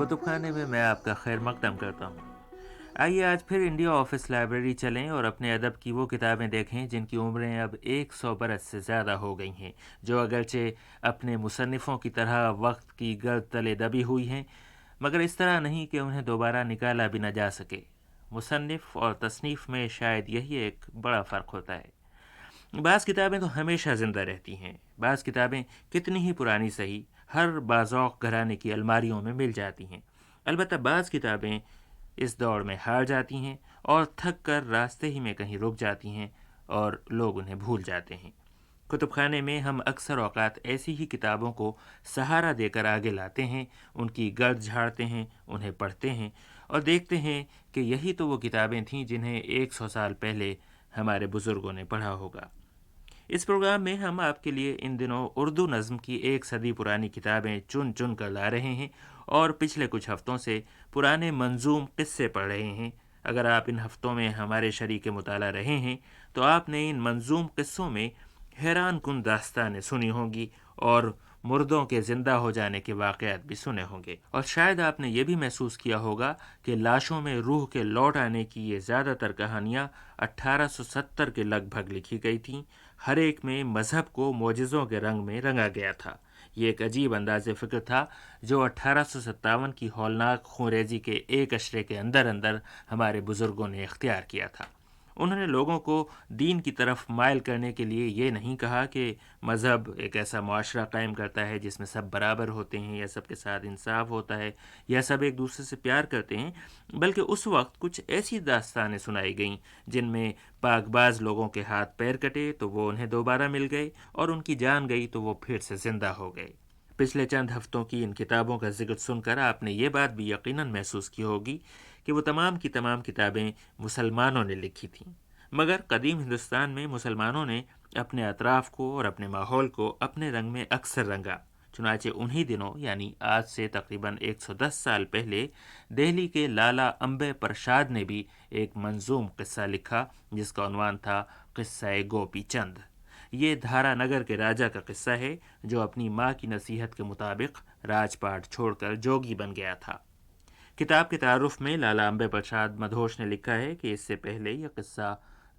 کتب خانے میں میں آپ کا خیر مقدم کرتا ہوں۔ آئیے آج پھر انڈیا آفس لائبریری چلیں اور اپنے ادب کی وہ کتابیں دیکھیں جن کی عمریں اب 100 برس سے زیادہ ہو گئی ہیں، جو اگرچہ اپنے مصنفوں کی طرح وقت کی گرد تلے دبی ہوئی ہیں، مگر اس طرح نہیں کہ انہیں دوبارہ نکالا بھی نہ جا سکے۔ مصنف اور تصنیف میں شاید یہی ایک بڑا فرق ہوتا ہے۔ بعض کتابیں تو ہمیشہ زندہ رہتی ہیں، بعض کتابیں کتنی ہی پرانی صحیح ہر باذوق گھرانے کی الماریوں میں مل جاتی ہیں۔ البتہ بعض کتابیں اس دوڑ میں ہار جاتی ہیں اور تھک کر راستے ہی میں کہیں رک جاتی ہیں اور لوگ انہیں بھول جاتے ہیں۔ کتب خانے میں ہم اکثر اوقات ایسی ہی کتابوں کو سہارا دے کر آگے لاتے ہیں، ان کی گرد جھاڑتے ہیں، انہیں پڑھتے ہیں اور دیکھتے ہیں کہ یہی تو وہ کتابیں تھیں جنہیں 100 سال پہلے ہمارے بزرگوں نے پڑھا ہوگا۔ اس پروگرام میں ہم آپ کے لیے ان دنوں اردو نظم کی 1 صدی پرانی کتابیں چن چن کر لا رہے ہیں اور پچھلے کچھ ہفتوں سے پرانے منظوم قصے پڑھ رہے ہیں۔ اگر آپ ان ہفتوں میں ہمارے شریک مطالعہ رہے ہیں تو آپ نے ان منظوم قصوں میں حیران کن داستانیں سنی ہوں گی اور مردوں کے زندہ ہو جانے کے واقعات بھی سنے ہوں گے، اور شاید آپ نے یہ بھی محسوس کیا ہوگا کہ لاشوں میں روح کے لوٹ آنے کی یہ زیادہ تر کہانیاں 1870 کے لگ بھگ لکھی گئی تھیں۔ ہر ایک میں مذہب کو معجزوں کے رنگ میں رنگا گیا تھا۔ یہ ایک عجیب انداز فکر تھا جو 1857 کی ہولناک خونریزی کے ایک اشرے کے اندر اندر ہمارے بزرگوں نے اختیار کیا تھا۔ انہوں نے لوگوں کو دین کی طرف مائل کرنے کے لیے یہ نہیں کہا کہ مذہب ایک ایسا معاشرہ قائم کرتا ہے جس میں سب برابر ہوتے ہیں یا سب کے ساتھ انصاف ہوتا ہے یا سب ایک دوسرے سے پیار کرتے ہیں، بلکہ اس وقت کچھ ایسی داستانیں سنائی گئیں جن میں پاک باز لوگوں کے ہاتھ پیر کٹے تو وہ انہیں دوبارہ مل گئے اور ان کی جان گئی تو وہ پھر سے زندہ ہو گئے۔ پچھلے چند ہفتوں کی ان کتابوں کا ذکر سن کر آپ نے یہ بات بھی یقیناً محسوس کی ہوگی کہ وہ تمام کی تمام کتابیں مسلمانوں نے لکھی تھیں، مگر قدیم ہندوستان میں مسلمانوں نے اپنے اطراف کو اور اپنے ماحول کو اپنے رنگ میں اکثر رنگا۔ چنانچہ انہی دنوں یعنی آج سے تقریباً 110 سال پہلے دہلی کے لالا امبے پرشاد نے بھی ایک منظوم قصہ لکھا جس کا عنوان تھا قصہ گوپی چند۔ یہ دھارا نگر کے راجا کا قصہ ہے جو اپنی ماں کی نصیحت کے مطابق راج پاٹ چھوڑ کر جوگی بن گیا تھا۔ کتاب کے تعارف میں لالا امبے پرشاد مدہوش نے لکھا ہے کہ اس سے پہلے یہ قصہ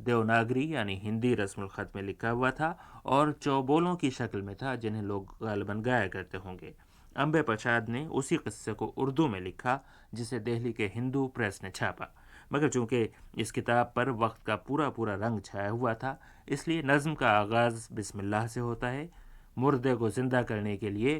دیوناگری یعنی ہندی رسم الخط میں لکھا ہوا تھا اور چوبولوں کی شکل میں تھا جنہیں لوگ غالباً گایا کرتے ہوں گے۔ امبے پرشاد نے اسی قصے کو اردو میں لکھا جسے دہلی کے ہندو پریس نے چھاپا، مگر چونکہ اس کتاب پر وقت کا پورا پورا رنگ چھایا ہوا تھا اس لیے نظم کا آغاز بسم اللہ سے ہوتا ہے۔ مردے کو زندہ کرنے کے لیے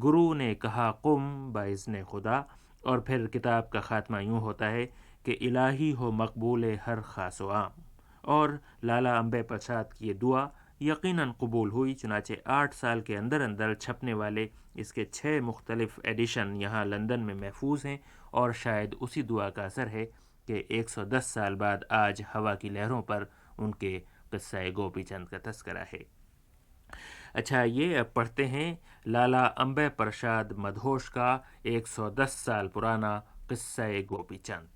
گرو نے کہا قم باذن خدا، اور پھر کتاب کا خاتمہ یوں ہوتا ہے کہ الہی ہو مقبول ہر خاص و عام، اور لالا امبے پرشاد کی یہ دعا یقیناً قبول ہوئی۔ چنانچہ 8 سال کے اندر اندر چھپنے والے اس کے 6 مختلف ایڈیشن یہاں لندن میں محفوظ ہیں، اور شاید اسی دعا کا اثر ہے کہ 110 سال بعد آج ہوا کی لہروں پر ان کے قصہ گوپی چند کا تذکرہ ہے۔ اچھا، یہ اب پڑھتے ہیں لالا امبے پرشاد مدہوش کا 110 سال پرانا قصہ گوپی چند۔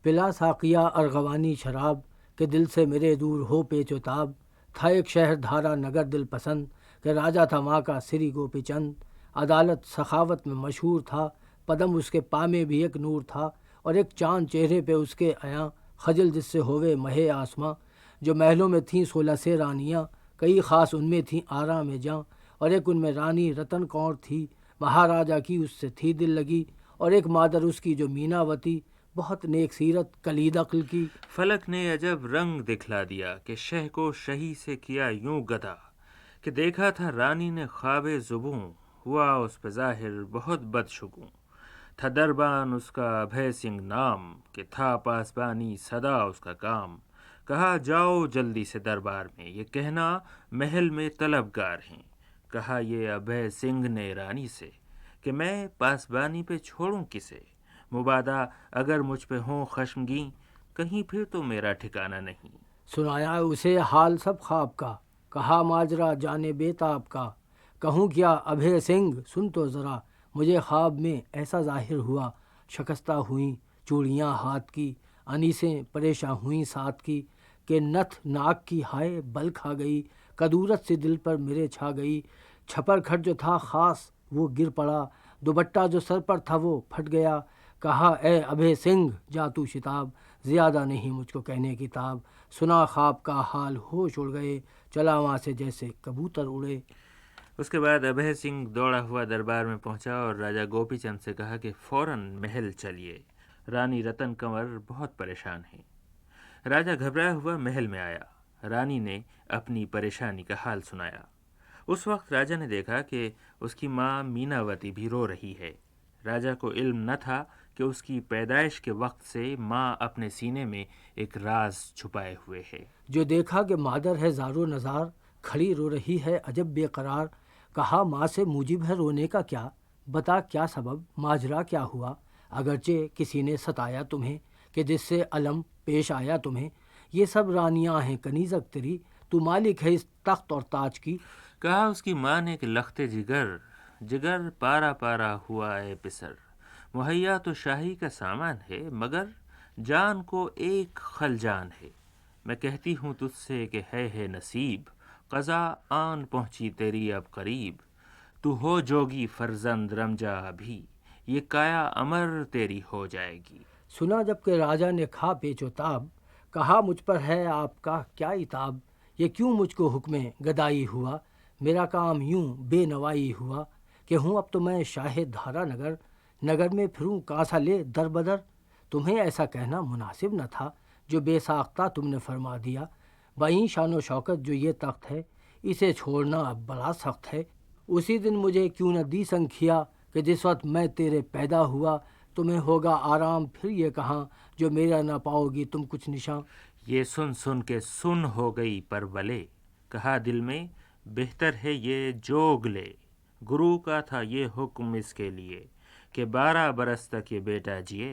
پلا ساقیہ ارغوانی شراب کہ دل سے میرے دور ہو پیچ و تاب، تھا ایک شہر دھارا نگر دل پسند کہ راجا تھا وہاں کا سری گوپی چند۔ عدالت سخاوت میں مشہور تھا، پدم اس کے پا میں بھی ایک نور تھا، اور ایک چاند چہرے پہ اس کے آیاں، خجل جس سے ہوئے مہے آسماں۔ جو محلوں میں تھیں 16 سے رانیاں، کئی خاص ان میں تھیں آرام جاں، اور ایک ان میں رانی رتن کور تھی، مہاراجا کی اس سے تھی دل لگی، اور ایک مادر اس کی جو میناوتی، بہت نیک سیرت کلید عقل کی۔ فلک نے عجب رنگ دکھلا دیا کہ شہ کو شہی سے کیا یوں گدا، کہ دیکھا تھا رانی نے خواب زبوں، ہوا اس پہ ظاہر بہت بدشگوں۔ تھا دربان اس کا ابھے سنگھ نام، کہ تھا پاسبانی سدا اس کا کام۔ کہا جاؤ جلدی سے دربار میں، یہ کہنا محل میں طلبگار ہیں۔ کہا یہ ابھے سنگھ نے رانی سے کہ میں پاسبانی پہ چھوڑوں کسے، مبادا اگر مجھ پہ ہوں خشمگیں، کہیں پھر تو میرا ٹھکانہ نہیں۔ سنایا اسے حال سب خواب کا، کہا ماجرا جانے بیتاب کا۔ کہوں کیا ابھے سنگھ، سن تو ذرا، مجھے خواب میں ایسا ظاہر ہوا، شکستہ ہوئیں چوڑیاں ہاتھ کی، انیسیں پریشاں ہوئیں ساتھ کی، کہ نتھ ناک کی ہائے بل کھا گئی، کدورت سے دل پر میرے چھا گئی۔ چھپر کھٹ جو تھا خاص وہ گر پڑا، دوپٹہ جو سر پر تھا وہ پھٹ گیا، کہا اے ابھے سنگھ جا تو شتاب، زیادہ نہیں مجھ کو کہنے کی تاب، سنا خواب کا حال ہوش اڑ گئے، چلا وہاں سے جیسے کبوتر اڑے۔ اس کے بعد ابھے سنگھ دوڑا ہوا دربار میں پہنچا اور راجہ گوپی چند سے کہا کہ فوراً محل چلیے، رانی رتن کنور بہت پریشان ہیں۔ راجہ گھبرایا ہوا محل میں آیا، رانی نے اپنی پریشانی کا حال سنایا۔ اس وقت راجہ نے دیکھا کہ اس کی ماں میناوتی بھی رو رہی ہے۔ راجہ کو علم نہ تھا کہ اس کی پیدائش کے وقت سے ماں اپنے سینے میں ایک راز چھپائے ہوئے ہے۔ جو دیکھا کہ مادر ہے زار و نزار، کھڑی رو رہی ہے عجب بے قرار، کہا ماں سے موجب ہے رونے کا کیا، بتا کیا سبب، ماجرا کیا ہوا، اگرچہ کسی نے ستایا تمہیں کہ جس سے علم پیش آیا تمہیں، یہ سب رانیاں ہیں کنیزک تیری، تو مالک ہے اس تخت اور تاج کی۔ کہا اس کی ماں نے کہ لخت جگر، جگر پارا پارا ہوا اے پسر، مہیا تو شاہی کا سامان ہے، مگر جان کو ایک خلجان ہے۔ میں کہتی ہوں تجھ سے کہ ہے نصیب، قضا آن پہنچی تیری اب قریب، تو ہو جوگی فرزند رمجا ابھی، یہ کایا امر تیری ہو جائے گی۔ سنا جب کہ راجہ نے کھا پیچ و تاب، کہا مجھ پر ہے آپ کا کیا عتاب، یہ کیوں مجھ کو حکم گدائی ہوا، میرا کام یوں بے نوائی ہوا، کہ ہوں اب تو میں شاہ دھارا نگر، نگر میں پھروں کانسا لے در بدر، تمہیں ایسا کہنا مناسب نہ تھا، جو بے ساختہ تم نے فرما دیا، بائیں شان و شوکت جو یہ تخت ہے، اسے چھوڑنا اب بڑا سخت ہے، اسی دن مجھے کیوں نہ دی سنکھیا، کہ جس وقت میں تیرے پیدا ہوا، تمہیں ہوگا آرام پھر یہ کہاں، جو میرا نہ پاؤ گی تم کچھ نشاں۔ یہ سن سن کے سن ہو گئی پرولے، کہا دل میں بہتر ہے یہ جوگ لے، گرو کا تھا یہ حکم اس کے لیے، کہ 12 برس تک یہ بیٹا جیے،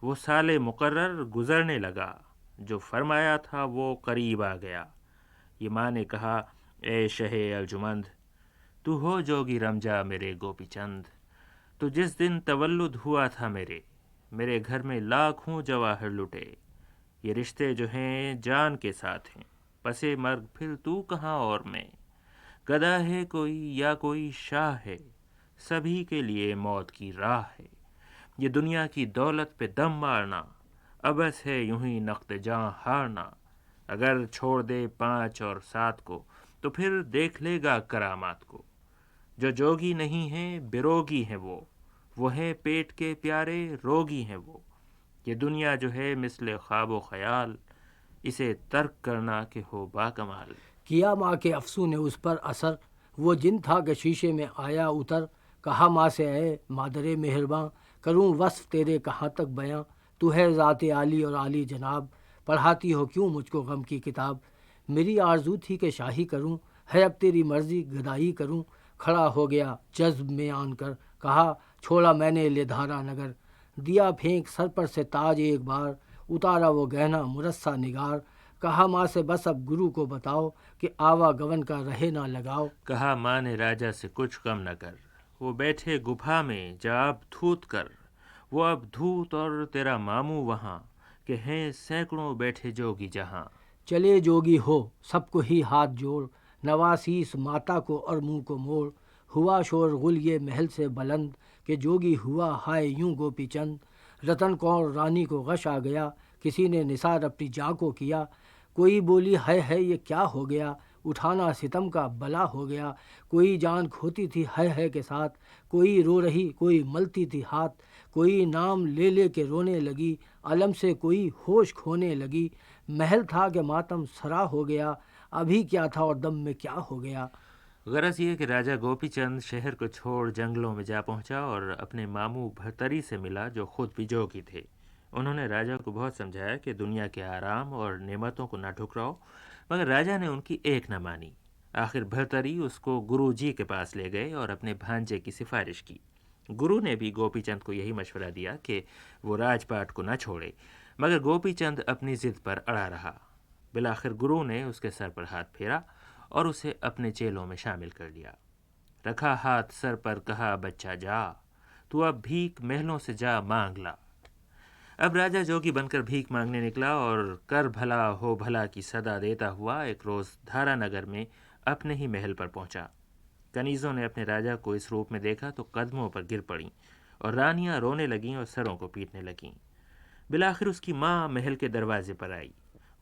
وہ سال مقرر گزرنے لگا، جو فرمایا تھا وہ قریب آ گیا۔ یہ ماں نے کہا اے شہ ارجمند، تو ہو جوگی رمجا میرے گوپی چند، تو جس دن تولد ہوا تھا میرے گھر میں لاکھوں جواہر لٹے، یہ رشتے جو ہیں جان کے ساتھ ہیں، پسے مرگ پھر تو کہاں اور میں، گدا ہے کوئی یا کوئی شاہ ہے، سبھی کے لیے موت کی راہ ہے، یہ دنیا کی دولت پہ دم مارنا، ابس ہے یوں ہی نقد جاں ہارنا، اگر چھوڑ دے 5 اور 7 کو تو پھر دیکھ لے گا کرامات کو، جو جوگی نہیں ہیں بیروگی ہیں وہ ہیں پیٹ کے پیارے روگی ہیں وہ، یہ دنیا جو ہے مثل خواب و خیال، اسے ترک کرنا کہ ہو با کمال۔ کیا ماں کے افسوں نے اس پر اثر، وہ جن تھا کہ شیشے میں آیا اتر، کہا ماں سے اے مادر مہرباں، کروں وصف تیرے کہاں تک بیاں، تو ہے ذات عالی اور عالی جناب، پڑھاتی ہو کیوں مجھ کو غم کی کتاب، میری آرزو تھی کہ شاہی کروں، ہے اب تیری مرضی گدائی کروں، کھڑا ہو گیا جذب میں آن کر، کہا چھوڑا میں نے لدھارا نگر، دیا پھینک سر پر سے تاج ایک بار، اتارا وہ گہنا مرصع نگار، کہا ماں سے بس اب گرو کو بتاؤ، کہ آوا گون کا رہے نہ لگاؤ۔ کہا ماں نے راجہ سے کچھ کم نہ کر، وہ بیٹھے گپھا میں جا اب دھوت کر، وہ اب دھوت اور تیرا ماموں وہاں، کہ ہیں سینکڑوں بیٹھے جوگی جہاں۔ چلے جوگی ہو سب کو ہی ہاتھ جوڑ، نواسیس ماتا کو اور منہ کو موڑ، ہوا شور غل یہ محل سے بلند، کہ جوگی ہوا ہائے یوں گوپی چند، رتن کور رانی کو غش آ گیا، کسی نے نثار اپنی جاں کو کیا، کوئی بولی ہے یہ کیا ہو گیا، اٹھانا ستم کا بلا ہو گیا، کوئی جان کھوتی تھی ہے کے ساتھ، کوئی رو رہی کوئی ملتی تھی ہاتھ، کوئی نام لے لے کے رونے لگی، علم سے کوئی ہوش کھونے لگی، محل تھا کہ ماتم سرا ہو گیا، ابھی کیا تھا اور دم میں کیا ہو گیا۔ غرض یہ کہ راجہ گوپی چند شہر کو چھوڑ جنگلوں میں جا پہنچا اور اپنے ماموں بھرتری سے ملا جو خود بھی جوگی تھے۔ انہوں نے راجہ کو بہت سمجھایا کہ دنیا کے آرام اور نعمتوں کو نہ ٹھکراؤ، مگر راجہ نے ان کی ایک نہ مانی۔ آخر بھرتری اس کو گرو جی کے پاس لے گئے اور اپنے بھانجے کی سفارش کی۔ گرو نے بھی گوپی چند کو یہی مشورہ دیا کہ وہ راج پاٹ کو نہ چھوڑے، مگر گوپی چند اپنی ضد پر اڑا رہا۔ بالآخر گرو نے اس کے سر پر ہاتھ پھیرا اور اسے اپنے چیلوں میں شامل کر لیا۔ رکھا ہاتھ سر پر کہا بچہ جا، تو اب بھیک محلوں سے جا مانگ لا۔ اب راجہ جوگی بن کر بھیک مانگنے نکلا اور کر بھلا ہو بھلا کی صدا دیتا ہوا ایک روز دھارا نگر میں اپنے ہی محل پر پہنچا۔ کنیزوں نے اپنے راجا کو اس روپ میں دیکھا تو قدموں پر گر پڑیں اور رانیاں رونے لگیں اور سروں کو پیٹنے لگیں۔ بالآخر اس کی ماں محل کے دروازے پر آئی۔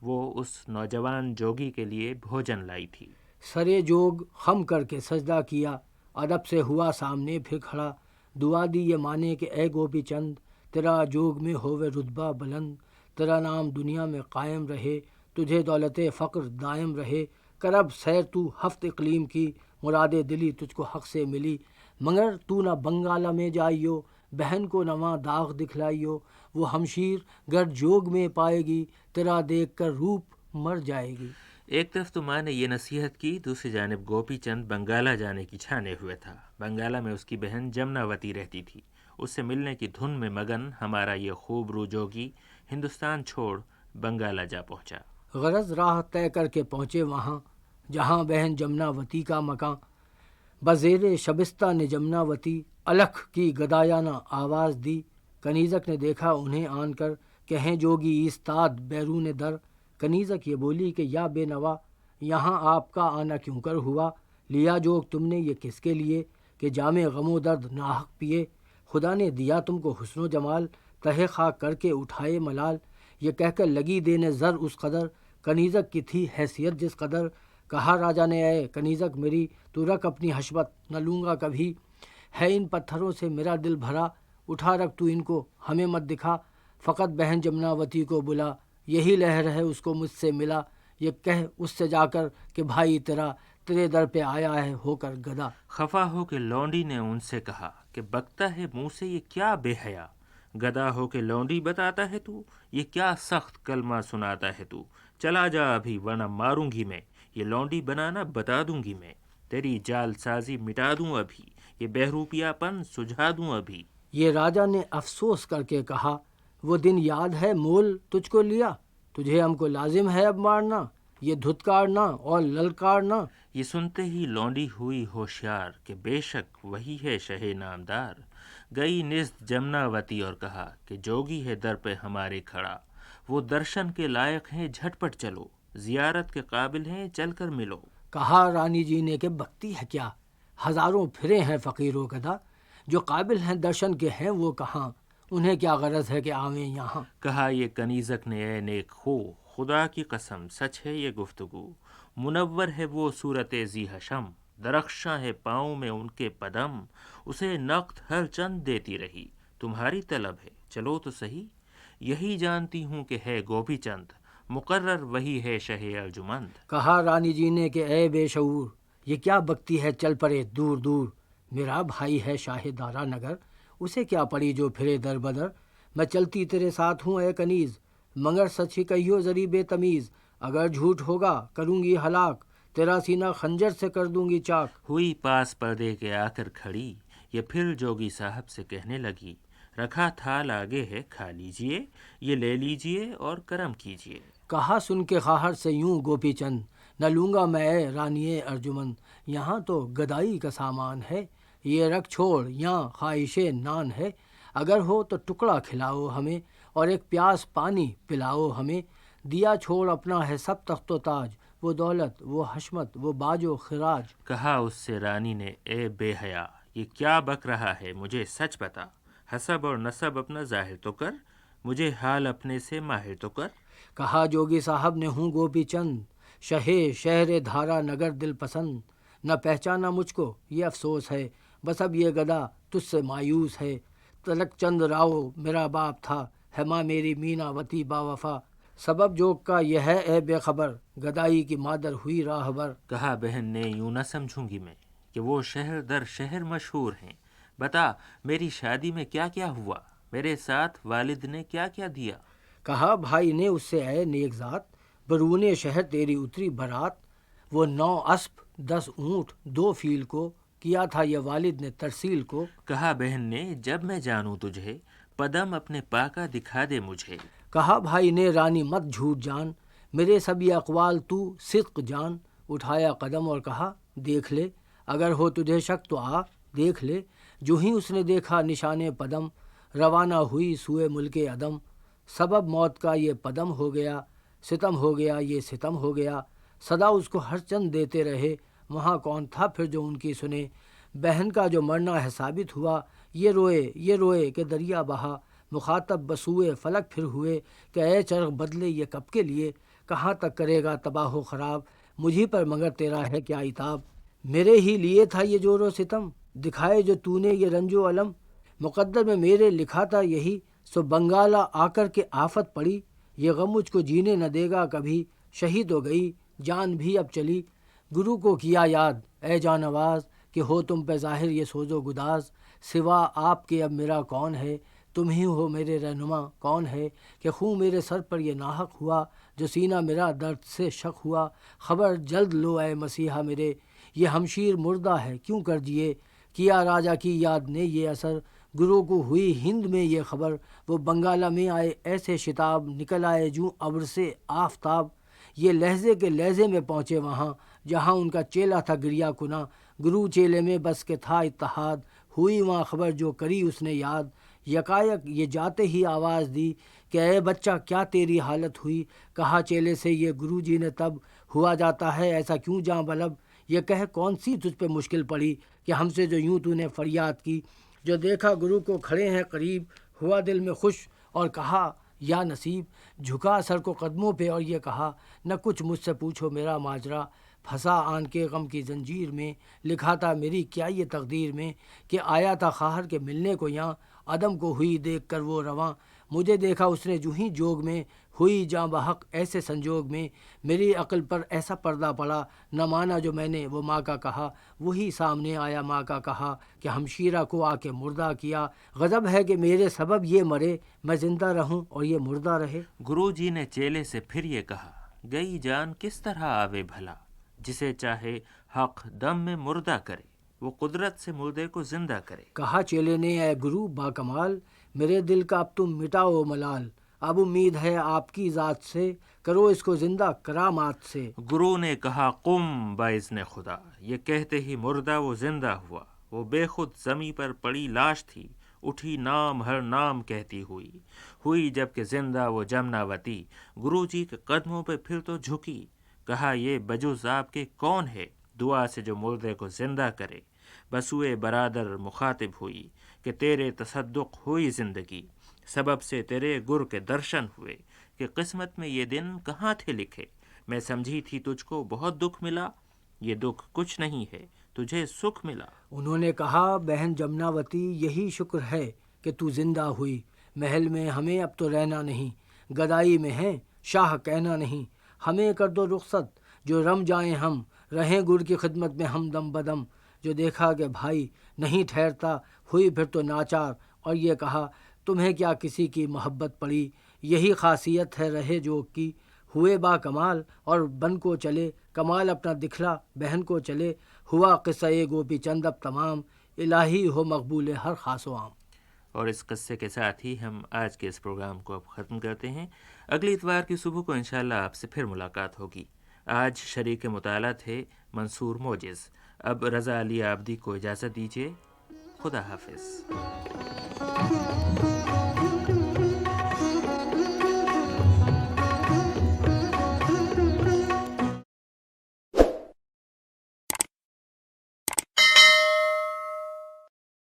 وہ اس نوجوان جوگی کے لیے بھوجن لائی تھی۔ سرے جوگ خم کر کے سجدہ کیا، ادب سے ہوا سامنے پھر کھڑا، دعا دی یہ مانے کہ اے گوپی چند، تیرا جوگ میں ہووے رتبہ بلند، تیرا نام دنیا میں قائم رہے، تجھے دولت فقر دائم رہے، کرب سیر تو ہفت اقلیم کی، مراد دلی تجھ کو حق سے ملی، مگر تو نہ بنگالہ میں جائیو، بہن کو نواں داغ دکھلائیو، وہ ہمشیر گر جوگ میں پائے گی، تیرا دیکھ کر روپ مر جائے گی۔ ایک طرف تو ماں نے یہ نصیحت کی، دوسری جانب گوپی چند بنگالہ جانے کی چھانے ہوئے تھا۔ بنگالہ میں اس کی بہن جمناوتی رہتی تھی۔ اس سے ملنے کی دھن میں مگن ہمارا یہ خوب رو جوگی ہندوستان چھوڑ بنگالہ جا پہنچا۔ غرض راہ طے کر کے پہنچے وہاں جہاں بہن جمناوتی کا مکان، بزیر شبستہ نے جمناوتی الکھ کی گدایانہ آواز دی، کنیزک نے دیکھا انہیں آن کر، کہیں جوگی ایستاد بیرون در، کنیزک یہ بولی کہ یا بے نوا، یہاں آپ کا آنا کیوں کر ہوا، لیا جوگ تم نے یہ کس کے لیے، کہ جام غم و درد ناحق پیے، خدا نے دیا تم کو حسن و جمال، تہے خاک کر کے اٹھائے ملال، یہ کہہ کر لگی دینے زر اس قدر، کنیزک کی تھی حیثیت جس قدر، کہا راجا نے اے کنیزک میری، تو رکھ اپنی حشمت نہ لوں گا کبھی، ہے ان پتھروں سے میرا دل بھرا، اٹھا رکھ تو ان کو ہمیں مت دکھا، فقط بہن جمناوتی کو بلا، یہی لہر ہے اس کو مجھ سے ملا، یہ کہہ اس سے جا کر کہ بھائی تیرے در پہ آیا ہے ہو کر گدا۔ خفا ہو کے لونڈی نے ان سے کہا کہ بکتا ہے منہ سے یہ کیا بے حیا، گدا ہو کے لونڈی بتاتا ہے تو، یہ کیا سخت کلمہ سناتا ہے تو، چلا جا ابھی ورنہ ماروں گی میں، یہ لونڈی بنانا بتا دوں گی میں، تیری جال سازی مٹا دوں ابھی، یہ بہروپیا پن سجھا دوں ابھی۔ یہ راجا نے افسوس کر کے کہا، وہ دن یاد ہے مول تجھ کو لیا، تجھے ہم کو لازم ہے اب مارنا، یہ دھتکارنا اور للکارنا۔ یہ سنتے ہی لونڈی ہوئی ہوشیار کہ بے شک وہی ہے شہ نامدار، گئی نزد جمناوتی اور کہا کہ جوگی ہے در پہ ہمارے کھڑا، وہ درشن کے لائق ہیں جھٹ پٹ چلو، زیارت کے قابل ہیں چل کر ملو۔ کہا رانی جی نے کہ بکتی ہے کیا، ہزاروں پھرے ہیں فقیر و گدا، جو قابل ہیں درشن کے ہیں وہ کہاں، انہیں کیا غرض ہے کہ آویں یہاں۔ کہا یہ کنیزک نے اے نیک خو، خدا کی قسم سچ ہے یہ گفتگو، منور ہے وہ صورت ذی حشم، درخشاں ہے پاؤں میں ان کے قدم، اسے نقد ہر چند دیتی رہی، تمہاری طلب ہے چلو تو صحیح، یہی جانتی ہوں کہ ہے گوپی چند، مقرر وہی ہے شہ ارجمند۔ کہا رانی جی نے کہ اے بے شعور، یہ کیا بکتی ہے چل پڑے دور دور، میرا بھائی ہے شاہ دارا نگر، اسے کیا پڑی جو پھرے در بدر، میں چلتی تیرے ساتھ ہوں اے کنیز، مگر سچ ہی کہیو ذری بے تمیز، اگر جھوٹ ہوگا کروں گی ہلاک، تیرا سینہ خنجر سے کر دوں گی چاک۔ ہوئی پاس پردے کے آ کر کھڑی، یہ پھر جوگی صاحب سے کہنے لگی، رکھا تھال آگے ہے کھا لیجئے، یہ لے لیجئے اور کرم کیجئے۔ کہا سن کے خواہر سے یوں گوپی چند، نہ لوں گا میں اے رانی ارجمند، یہاں تو گدائی کا سامان ہے، یہ رکھ چھوڑ یہاں خواہش نان ہے، اگر ہو تو ٹکڑا کھلاؤ ہمیں، اور ایک پیاس پانی پلاؤ ہمیں، دیا چھوڑ اپنا ہے سب تخت و تاج، وہ دولت وہ حشمت وہ باج و خراج۔ کہا اس سے رانی نے اے بے حیا، یہ کیا بک رہا ہے مجھے سچ بتا، حسب اور نسب اپنا ظاہر تو کر، مجھے حال اپنے سے ماہر تو کر۔ کہا جوگی صاحب نے ہوں گوپی چند، شہر دھارا نگر دل پسند، نہ پہچانا مجھ کو یہ افسوس ہے، بس اب یہ گدا تجھ سے مایوس ہے، تلک چند راؤ میرا باپ تھا، ہے ماں میری میناوتی با وفا، سبب جوگ کا یہ ہے اے بے خبر، گدائی کی مادر ہوئی راہبر۔ کہا بہن نے یوں نہ سمجھوں گی میں کہ وہ شہر در شہر مشہور ہیں، بتا میری شادی میں کیا کیا ہوا، میرے ساتھ والد نے کیا کیا دیا۔ کہا بھائی نے اس سے اے نیک ذات، برون شہر تیری اتری برات، وہ 9 اسپ 10 اونٹ 2 فیل کو، کیا تھا یہ والد نے ترسیل کو۔ کہا بہن نے جب میں جانوں تجھے، پدم اپنے پا کا دکھا دے مجھے۔ کہا بھائی نے رانی مت جھوٹ جان، میرے سب یہ اقوال تو صدق جان، اٹھایا قدم اور کہا دیکھ لے، اگر ہو تجھے شک تو آ دیکھ لے، جو ہی اس نے دیکھا نشان پدم، روانہ ہوئی سوئے ملک عدم، سبب موت کا یہ پدم ہو گیا، ستم ہو گیا یہ ستم ہو گیا، صدا اس کو ہر چند دیتے رہے، وہاں کون تھا پھر جو ان کی سنے؟ بہن کا جو مرنا ہے ثابت ہوا، یہ روئے کہ دریا بہا، مخاطب بسوئے فلک پھر ہوئے کہ اے چرخ بدلے یہ کب کے لیے؟ کہاں تک کرے گا تباہ و خراب مجھی پر مگر تیرا ہے کیا عتاب؟ میرے ہی لیے تھا یہ جور و ستم، دکھائے جو تو نے یہ رنج و علم، مقدر میں میرے لکھا تھا یہی، سو بنگالہ آ کر کے آفت پڑی، یہ غم مجھ کو جینے نہ دے گا کبھی، شہید ہو گئی جان بھی اب چلی۔ گرو کو کیا یاد اے جان آواز، کہ ہو تم پہ ظاہر یہ سوز و گداز، سوا آپ کے اب میرا کون ہے؟ تم ہی ہو میرے رہنما، کون ہے کہ خون میرے سر پر یہ ناحق ہوا، جو سینہ میرا درد سے شق ہوا، خبر جلد لو اے مسیحا میرے، یہ ہمشیر مردہ ہے کیوں کر دیے، کیا راجا کی یاد نے یہ اثر، گرو کو ہوئی ہند میں یہ خبر، وہ بنگالہ میں آئے ایسے شتاب، نکل آئے جوں ابر سے آفتاب، یہ لہجے کے لہجے میں پہنچے وہاں، جہاں ان کا چیلا تھا گریا کنا، گرو چیلے میں بس کے تھا اتحاد، ہوئی وہاں خبر جو کری اس نے یاد، یکایک یہ جاتے ہی آواز دی کہ اے بچہ کیا تیری حالت ہوئی، کہا چیلے سے یہ گرو جی نے تب، ہوا جاتا ہے ایسا کیوں جاں بلب، یہ کہہ کون سی تجھ پہ مشکل پڑی کہ ہم سے جو یوں تو نے فریاد کی، جو دیکھا گرو کو کھڑے ہیں قریب، ہوا دل میں خوش اور کہا یا نصیب، جھکا سر کو قدموں پہ اور یہ کہا نہ کچھ مجھ سے پوچھو میرا ماجرا، پھنسا آن کے غم کی زنجیر میں، لکھا تھا میری کیا یہ تقدیر میں، کہ آیا تھا خواہر کے ملنے کو یہاں، عدم کو ہوئی دیکھ کر وہ رواں، مجھے دیکھا اس نے جو ہی جوگ میں، ہوئی جاں بحق ایسے سنجوگ میں، میری عقل پر ایسا پردہ پڑا، نہ مانا جو میں نے وہ ماں کا کہا، وہی سامنے آیا ماں کا کہا کہ ہمشیرہ کو آ کے مردہ کیا، غضب ہے کہ میرے سبب یہ مرے، میں زندہ رہوں اور یہ مردہ رہے۔ گرو جی نے چیلے سے پھر یہ کہا، گئی جان کس طرح آوے بھلا، جسے چاہے حق دم میں مردہ کرے، وہ قدرت سے مردے کو زندہ کرے۔ کہا چیلے نے اے گرو با کمال، میرے دل کا اب تم مٹاؤ ملال، اب امید ہے آپ کی ذات سے، کرو اس کو زندہ کرامات سے۔ گرو نے کہا قم باذن خدا، یہ کہتے ہی مردہ وہ زندہ ہوا، وہ بے خود زمیں پر پڑی لاش تھی، اٹھی نام ہر نام کہتی ہوئی جب کہ زندہ وہ جمناوتی، گرو جی کے قدموں پہ پھر تو جھکی، کہا یہ بجز آپ کے کون ہے، دعا سے جو مردے کو زندہ کرے، بسوئے برادر مخاطب ہوئی کہ تیرے تصدق ہوئی زندگی، سبب سے تیرے گر کے درشن ہوئے، کہ قسمت میں یہ دن کہاں تھے لکھے، میں سمجھی تھی تجھ کو بہت دکھ ملا، یہ دکھ کچھ نہیں ہے تجھے سکھ ملا۔ انہوں نے کہا بہن جمناوتی یہی شکر ہے کہ تو زندہ ہوئی، محل میں ہمیں اب تو رہنا نہیں، گدائی میں ہیں شاہ کہنا نہیں، ہمیں کر دو رخصت جو رم جائیں ہم، رہیں گر کی خدمت میں ہم دم بدم، جو دیکھا کہ بھائی نہیں ٹھہرتا، ہوئی پھر تو ناچار اور یہ کہا تمہیں کیا کسی کی محبت پڑی، یہی خاصیت ہے رہے جوگ کی، ہوئے با کمال اور بن کو چلے، کمال اپنا دکھلا بہن کو چلے، ہوا قصہ گوپی چند اب تمام، الہی ہو مقبول ہر خاص و عام۔ اور اس قصے کے ساتھ ہی ہم آج کے اس پروگرام کو اب ختم کرتے ہیں۔ اگلی اتوار کی صبح کو انشاءاللہ آپ سے پھر ملاقات ہوگی۔ آج شریک مطالعہ تھے منصور موجز۔ اب رضا علی عابدی کو اجازت دیجیے، خدا حافظ۔